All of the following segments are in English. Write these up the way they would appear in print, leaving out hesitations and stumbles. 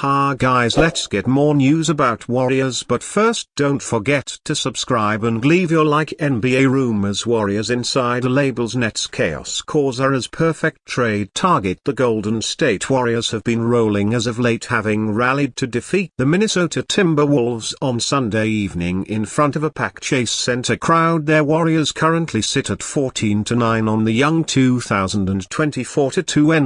Ha guys, let's get more news about Warriors, but first don't forget to subscribe and leave your like. NBA rumors: Warriors insider labels Nets chaos causer as perfect trade target. The Golden State Warriors have been rolling as of late, having rallied to defeat the Minnesota Timberwolves on Sunday evening in front of a packed Chase Center crowd. Their Warriors currently sit at 14-9 on the young 2024-2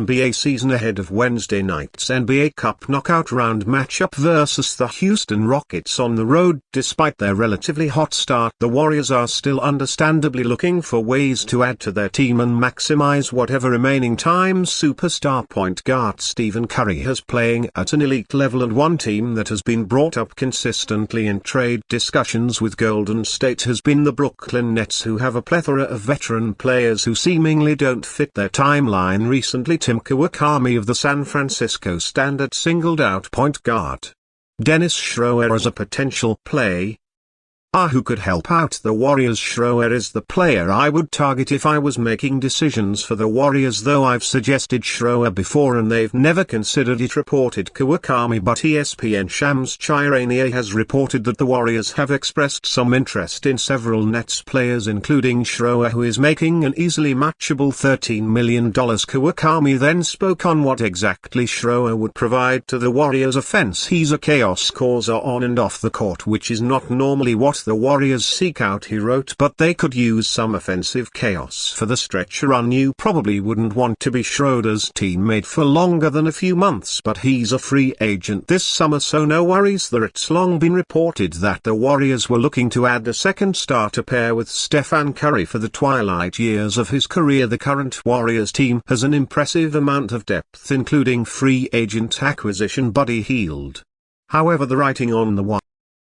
NBA season, ahead of Wednesday night's NBA Cup knockout round matchup versus the Houston Rockets on the road. Despite their relatively hot start, the Warriors are still understandably looking for ways to add to their team and maximize whatever remaining time superstar point guard Stephen Curry has playing at an elite level. And one team that has been brought up consistently in trade discussions with Golden State has been the Brooklyn Nets, who have a plethora of veteran players who seemingly don't fit their timeline. Recently, Tim Kawakami of the San Francisco Standard singled out point guard Dennis Schroder as a potential play who could help out the Warriors. Schroder is the player I would target if I was making decisions for the Warriors, though I've suggested Schroder before and they've never considered it, reported Kawakami. But ESPN Shams Charania has reported that the Warriors have expressed some interest in several Nets players, including Schroder, who is making an easily matchable $13 million. Kawakami then spoke on what exactly Schroder would provide to the Warriors' offense. He's a chaos causer on and off the court, which is not normally what the Warriors seek out, he wrote, but they could use some offensive chaos for the stretch run. You probably wouldn't want to be Schroder's teammate for longer than a few months, but he's a free agent this summer, so no worries there. It's long been reported that the Warriors were looking to add a second star to pair with Stephen Curry for the twilight years of his career. The current Warriors team has an impressive amount of depth, including free agent acquisition Buddy Hield. However, the writing on the wall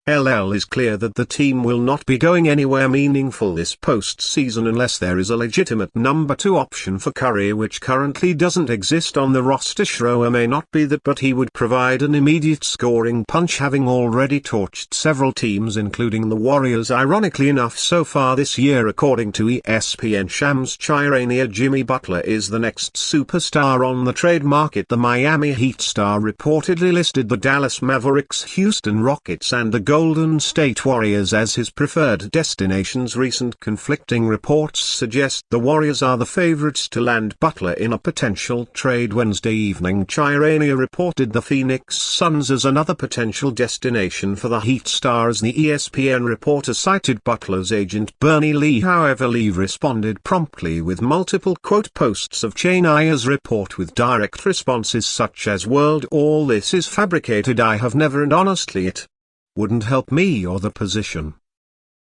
is clear that the team will not be going anywhere meaningful this postseason unless there is a legitimate number 2 option for Curry, which currently doesn't exist on the roster. Schroder may not be that, but he would provide an immediate scoring punch, having already torched several teams including the Warriors ironically enough so far this year. According to ESPN Shams Charania, Jimmy Butler is the next superstar on the trade market. The Miami Heat star reportedly listed the Dallas Mavericks, Houston Rockets and the Golden State Warriors as his preferred destinations. Recent conflicting reports suggest the Warriors are the favorites to land Butler in a potential trade. Wednesday evening, Charania reported the Phoenix Suns as another potential destination for the Heat stars. The ESPN reporter cited Butler's agent Bernie Lee. However, Lee responded promptly with multiple quote posts of Chania's report with direct responses such as, "World, all this is fabricated. I have never, and honestly it wouldn't help me or the position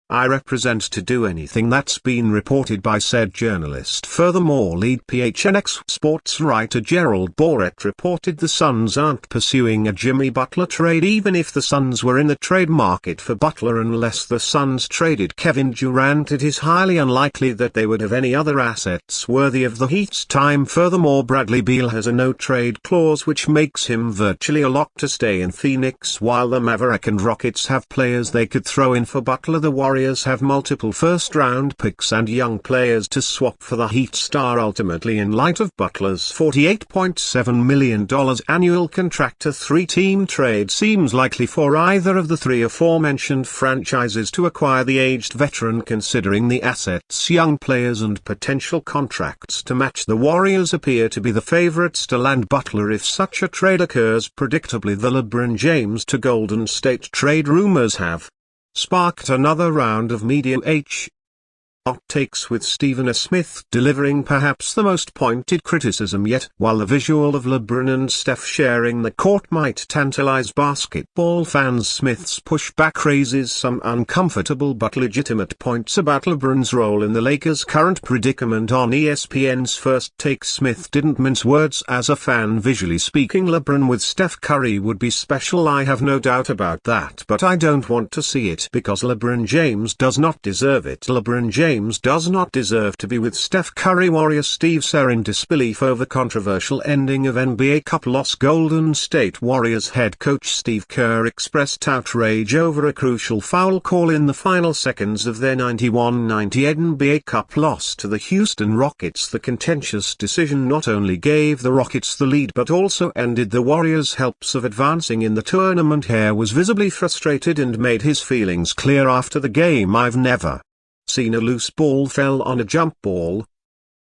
I represent to do anything that's been reported by said journalist." Furthermore, lead PHNX sports writer Gerald Bourret reported the Suns aren't pursuing a Jimmy Butler trade, even if the Suns were in the trade market for Butler. Unless the Suns traded Kevin Durant, it is highly unlikely that they would have any other assets worthy of the Heat's time. Furthermore, Bradley Beal has a no-trade clause which makes him virtually a lock to stay in Phoenix, while the Maverick and Rockets have players they could throw in for Butler. The Warriors have multiple first-round picks and young players to swap for the Heat star. Ultimately, in light of Butler's $48.7 million annual contract, a 3-team trade seems likely for either of the 3 aforementioned franchises to acquire the aged veteran. Considering the assets, young players and potential contracts to match, the Warriors appear to be the favorites to land Butler if such a trade occurs. Predictably, the LeBron James to Golden State trade rumors have sparked another round of media hot takes, with Stephen A. Smith delivering perhaps the most pointed criticism yet. While the visual of LeBron and Steph sharing the court might tantalize basketball fans, Smith's pushback raises some uncomfortable but legitimate points about LeBron's role in the Lakers' current predicament. On ESPN's First Take, Smith didn't mince words. "As a fan, visually speaking, LeBron with Steph Curry would be special, I have no doubt about that, but I don't want to see it because LeBron James does not deserve it. LeBron James James does not deserve to be with Steph Curry. Warrior Steve Kerr in disbelief over controversial ending of NBA Cup loss. Golden State Warriors head coach Steve Kerr expressed outrage over a crucial foul call in the final seconds of their 91-90 NBA Cup loss to the Houston Rockets. The contentious decision not only gave the Rockets the lead but also ended the Warriors' hopes of advancing in the tournament. Kerr was visibly frustrated and made his feelings clear after the game. "I've never seen a loose ball fell on a jump ball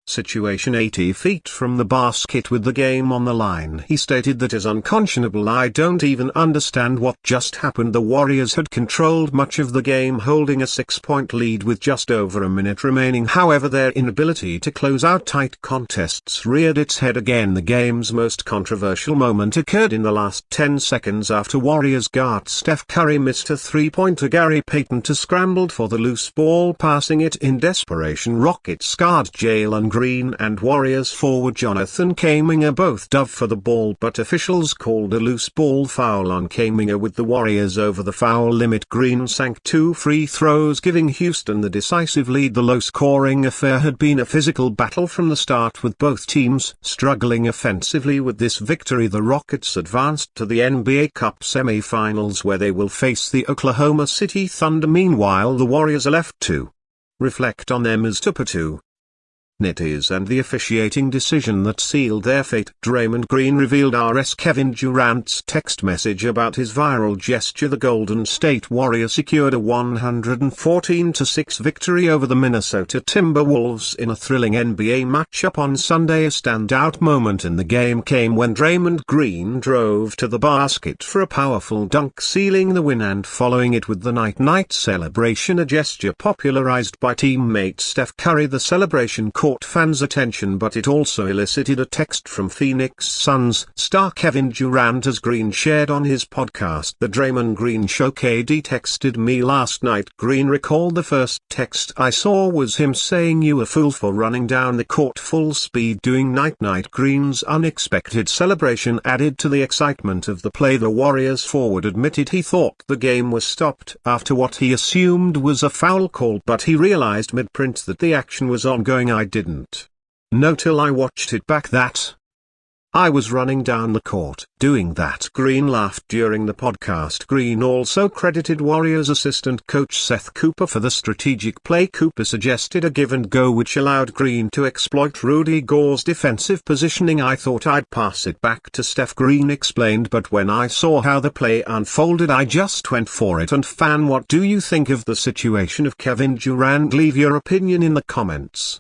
situation 80 feet from the basket with the game on the line." He stated that is unconscionable. "I don't even understand what just happened." The Warriors had controlled much of the game, holding a 6-point lead with just over a minute remaining. However, their inability to close out tight contests reared its head again. The game's most controversial moment occurred in the last 10 seconds after Warriors guard Steph Curry missed a three-pointer. Gary Payton scrambled for the loose ball, passing it in desperation. Rockets guard Jalen Green and Warriors forward Jonathan Kuminga both dove for the ball, but officials called a loose ball foul on Kuminga with the Warriors over the foul limit. Green sank 2 free throws, giving Houston the decisive lead. The low-scoring affair had been a physical battle from the start, with both teams struggling offensively. With this victory, the Rockets advanced to the NBA Cup semi-finals, where they will face the Oklahoma City Thunder. Meanwhile, the Warriors are left to reflect on their moves to it is and the officiating decision that sealed their fate. Draymond Green revealed Kevin Durant's text message about his viral gesture. The Golden State Warriors secured a 114-6 victory over the Minnesota Timberwolves in a thrilling NBA matchup on Sunday. A standout moment in the game came when Draymond Green drove to the basket for a powerful dunk, sealing the win and following it with the night-night celebration, a gesture popularized by teammate Steph Curry. The celebration caught fans' attention, but it also elicited a text from Phoenix Suns star Kevin Durant, as Green shared on his podcast The Draymond Green Show. "KD texted me last night." Green recalled, "The first text I saw was him saying, 'You a fool for running down the court full speed doing night-night.'" Green's unexpected celebration added to the excitement of the play. The Warriors forward admitted he thought the game was stopped after what he assumed was a foul call, but he realized mid-print that the action was ongoing. "I didn't know till I watched it back that I was running down the court doing that." Green laughed during the podcast. Green also credited Warriors assistant coach Seth Cooper for the strategic play. Cooper suggested a give and go which allowed Green to exploit Rudy Gore's defensive positioning. "I thought I'd pass it back to Steph," Green explained, "but when I saw how the play unfolded I just went for it." And fan, what do you think of the situation of Kevin Durant? Leave your opinion in the comments.